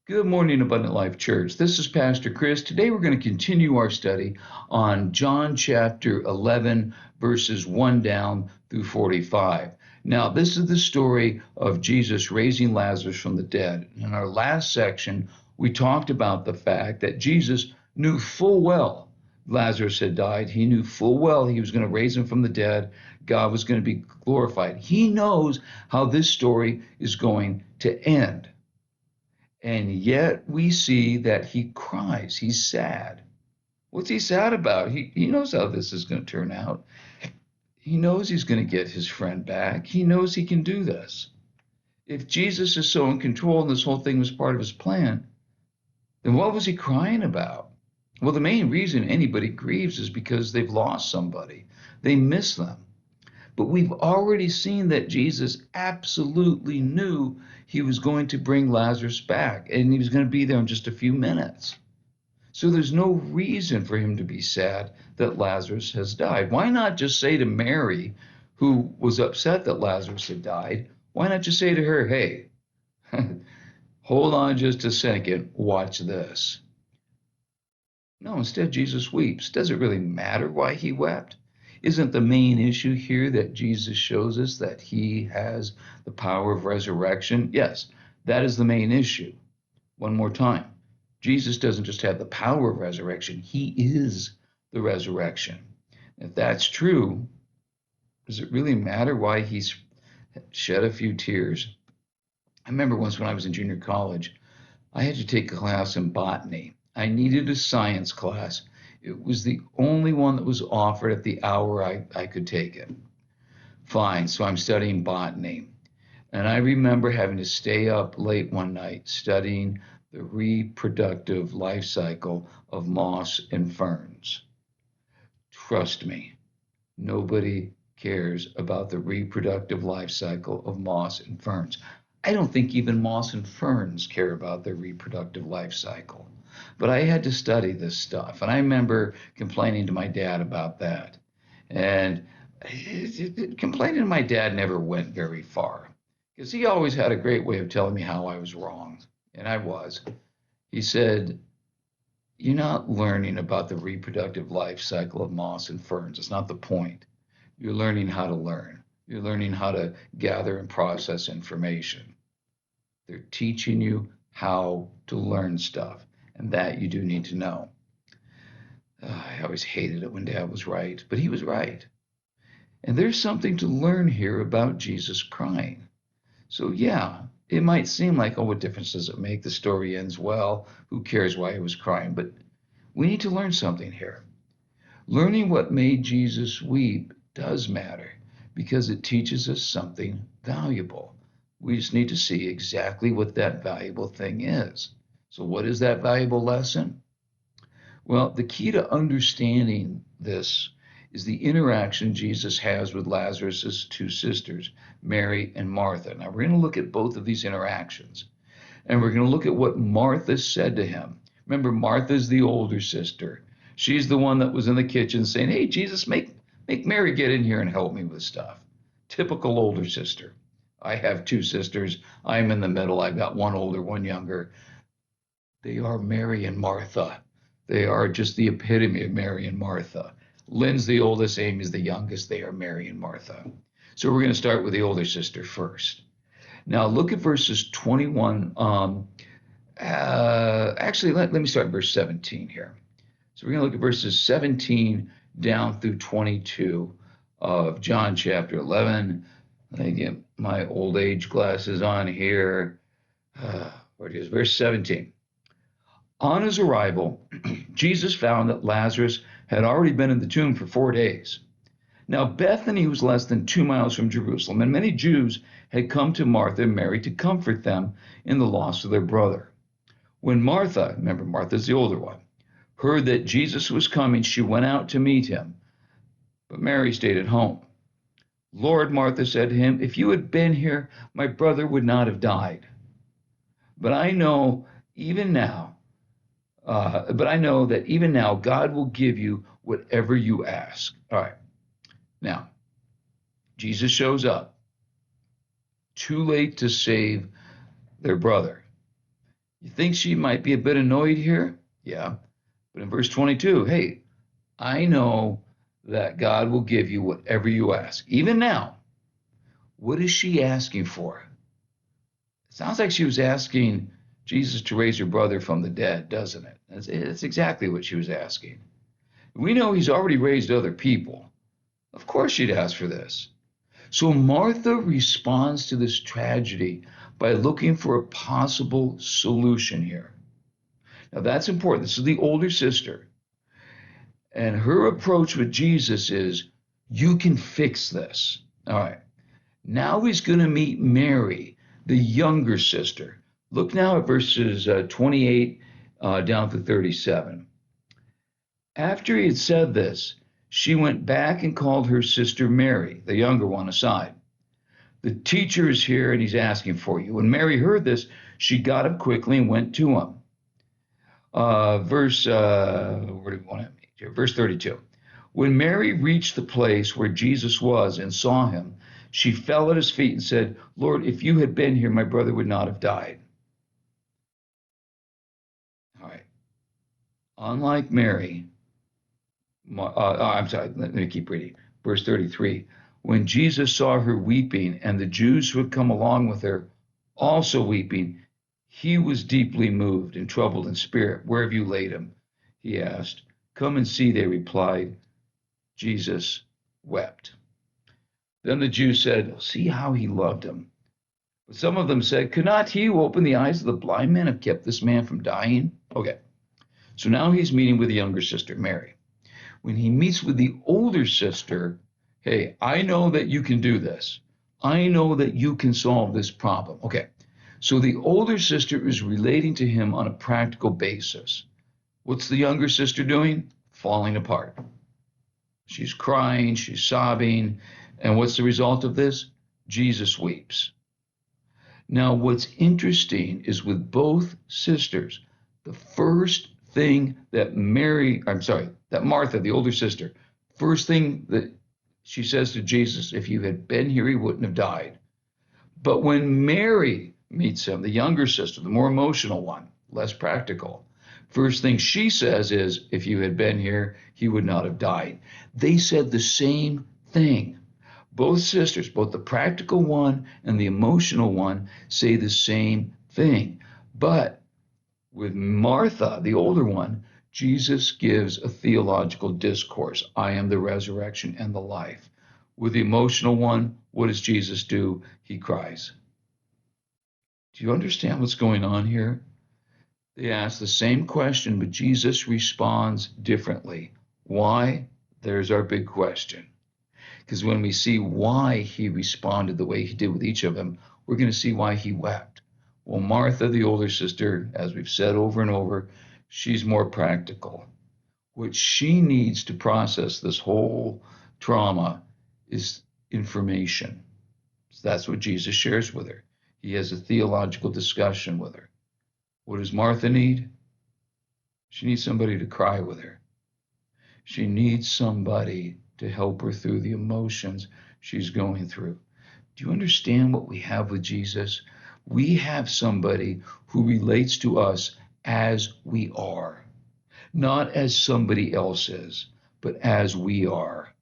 Good morning, Abundant Life Church. This is Pastor Chris. Today we're going to continue our study on John chapter 11, verses 1 down through 45. Now, this is the story of Jesus raising Lazarus from the dead. In our last section, we talked about the fact that Jesus knew full well Lazarus had died. He knew full well he was going to raise him from the dead. God was going to be glorified. He knows how this story is going to end. And yet we see that he cries. He's sad. What's he sad about? He knows how this is going to turn out. He knows he's going to get his friend back. He knows he can do this. If Jesus is so in control and this whole thing was part of his plan, then what was he crying about? Well, the main reason anybody grieves is because they've lost somebody. They miss them. But we've already seen that Jesus absolutely knew he was going to bring Lazarus back, and he was going to be there in just a few minutes. So there's no reason for him to be sad that Lazarus has died. Why not just say to Mary, who was upset that Lazarus had died, why not just say to her, hey, hold on just a second, watch this. No, instead Jesus weeps. Does it really matter why he wept? Isn't the main issue here that Jesus shows us that he has the power of resurrection? Yes, that is the main issue. One more time. Jesus doesn't just have the power of resurrection, he is the resurrection. If that's true, does it really matter why he's shed a few tears? I remember once when I was in junior college, I had to take a class in botany. I needed a science class. It was the only one that was offered at the hour I could take it. Fine, so I'm studying botany. And I remember having to stay up late one night studying the reproductive life cycle of moss and ferns. Trust me, nobody cares about the reproductive life cycle of moss and ferns. I don't think even moss and ferns care about their reproductive life cycle. But I had to study this stuff. And I remember complaining to my dad about that. And complaining to my dad never went very far because he always had a great way of telling me how I was wrong. And I was. He said, you're not learning about the reproductive life cycle of moss and ferns. It's not the point. You're learning how to learn. You're learning how to gather and process information. They're teaching you how to learn stuff, and that you do need to know. I always hated it when Dad was right, but he was right. And there's something to learn here about Jesus crying. So yeah, it might seem like, oh, what difference does it make? The story ends well. Who cares why he was crying? But we need to learn something here. Learning what made Jesus weep does matter because it teaches us something valuable. We just need to see exactly what that valuable thing is. So what is that valuable lesson? Well, the key to understanding this is the interaction Jesus has with Lazarus's two sisters, Mary and Martha. Now, we're going to look at both of these interactions, and we're going to look at what Martha said to him. Remember, Martha's the older sister. She's the one that was in the kitchen saying, hey, Jesus, make Mary get in here and help me with stuff. Typical older sister. I have two sisters. I'm in the middle. I've got one older, one younger. They are Mary and Martha. They are just the epitome of Mary and Martha. Lynn's the oldest, Amy's the youngest. They are Mary and Martha. So we're going to start with the older sister first. Now look at verses 21. Actually, let me start verse 17 here. So we're going to look at verses 17 down through 22 of John chapter 11. Let me get my old age glasses on here. Where it is, verse 17. On his arrival, Jesus found that Lazarus had already been in the tomb for 4 days. Now, Bethany was less than 2 miles from Jerusalem, and many Jews had come to Martha and Mary to comfort them in the loss of their brother. When Martha, remember Martha's the older one, heard that Jesus was coming, she went out to meet him, but Mary stayed at home. Lord, Martha said to him, if you had been here, my brother would not have died. But I know that even now God will give you whatever you ask. All right. Now, Jesus shows up. Too late to save their brother. You think she might be a bit annoyed here? Yeah. But in verse 22, hey, I know that God will give you whatever you ask. Even now, what is she asking for? It sounds like she was asking Jesus to raise her brother from the dead, doesn't it? That's exactly what she was asking. We know he's already raised other people. Of course she'd ask for this. So Martha responds to this tragedy by looking for a possible solution here. Now that's important. This is the older sister. And her approach with Jesus is, you can fix this. All right. Now he's going to meet Mary, the younger sister. Look now at verses 28 down to 37. After he had said this, she went back and called her sister Mary, the younger one, aside. The teacher is here and he's asking for you. When Mary heard this, she got up quickly and went to him. Where do we want to meet here? Verse 32. When Mary reached the place where Jesus was and saw him, she fell at his feet and said, Lord, if you had been here, my brother would not have died. All right. Unlike Mary, I'm sorry, let me keep reading. Verse 33. When Jesus saw her weeping and the Jews who had come along with her also weeping, he was deeply moved and troubled in spirit. Where have you laid him? He asked. Come and see, they replied. Jesus wept. Then the Jews said, see how he loved him. But some of them said, could not he who opened the eyes of the blind man have kept this man from dying? Okay, so now he's meeting with the younger sister, Mary. When he meets with the older sister, hey, I know that you can do this. I know that you can solve this problem. Okay, so the older sister is relating to him on a practical basis. What's the younger sister doing? Falling apart. She's crying, she's sobbing, and what's the result of this? Jesus weeps. Now, what's interesting is with both sisters, the first thing that Martha, the older sister, first thing that she says to Jesus, if you had been here, he wouldn't have died. But when Mary meets him, the younger sister, the more emotional one, less practical, first thing she says is, if you had been here, he would not have died. They said the same thing. Both sisters, both the practical one and the emotional one, say the same thing. But with Martha, the older one, Jesus gives a theological discourse. I am the resurrection and the life. With the emotional one, what does Jesus do? He cries. Do you understand what's going on here? They ask the same question, but Jesus responds differently. Why? There's our big question. Because when we see why he responded the way he did with each of them, we're going to see why he wept. Well, Martha, the older sister, as we've said over and over, she's more practical. What she needs to process this whole trauma is information. So that's what Jesus shares with her. He has a theological discussion with her. What does Martha need? She needs somebody to cry with her. She needs somebody to help her through the emotions she's going through. Do you understand what we have with Jesus? We have somebody who relates to us as we are, not as somebody else is, but as we are.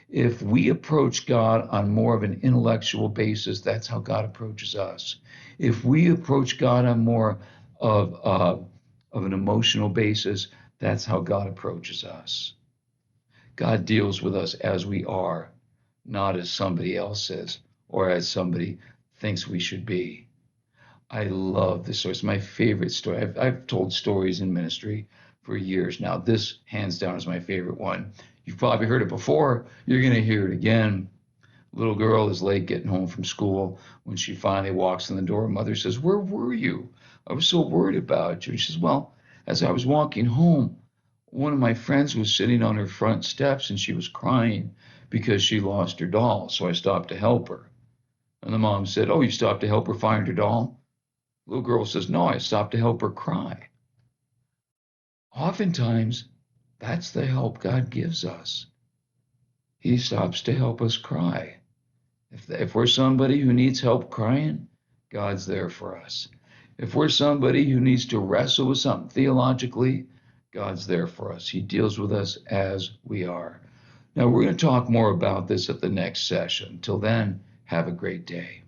If we approach God on more of an intellectual basis, that's how God approaches us. If we approach God on more of an emotional basis, that's how God approaches us. God deals with us as we are, not as somebody else is or as somebody thinks we should be. I love this story. It's my favorite story. I've told stories in ministry for years now. This, hands down, is my favorite one. You've probably heard it before. You're going to hear it again. Little girl is late getting home from school. When she finally walks in the door, mother says, where were you? I was so worried about you. And she says, well, as I was walking home, one of my friends was sitting on her front steps and she was crying because she lost her doll. So I stopped to help her. And the mom said, oh, you stopped to help her find her doll? Little girl says, no, I stopped to help her cry. Oftentimes, that's the help God gives us. He stops to help us cry. If we're somebody who needs help crying, God's there for us. If we're somebody who needs to wrestle with something theologically, God's there for us. He deals with us as we are. Now, we're going to talk more about this at the next session. Till then, have a great day.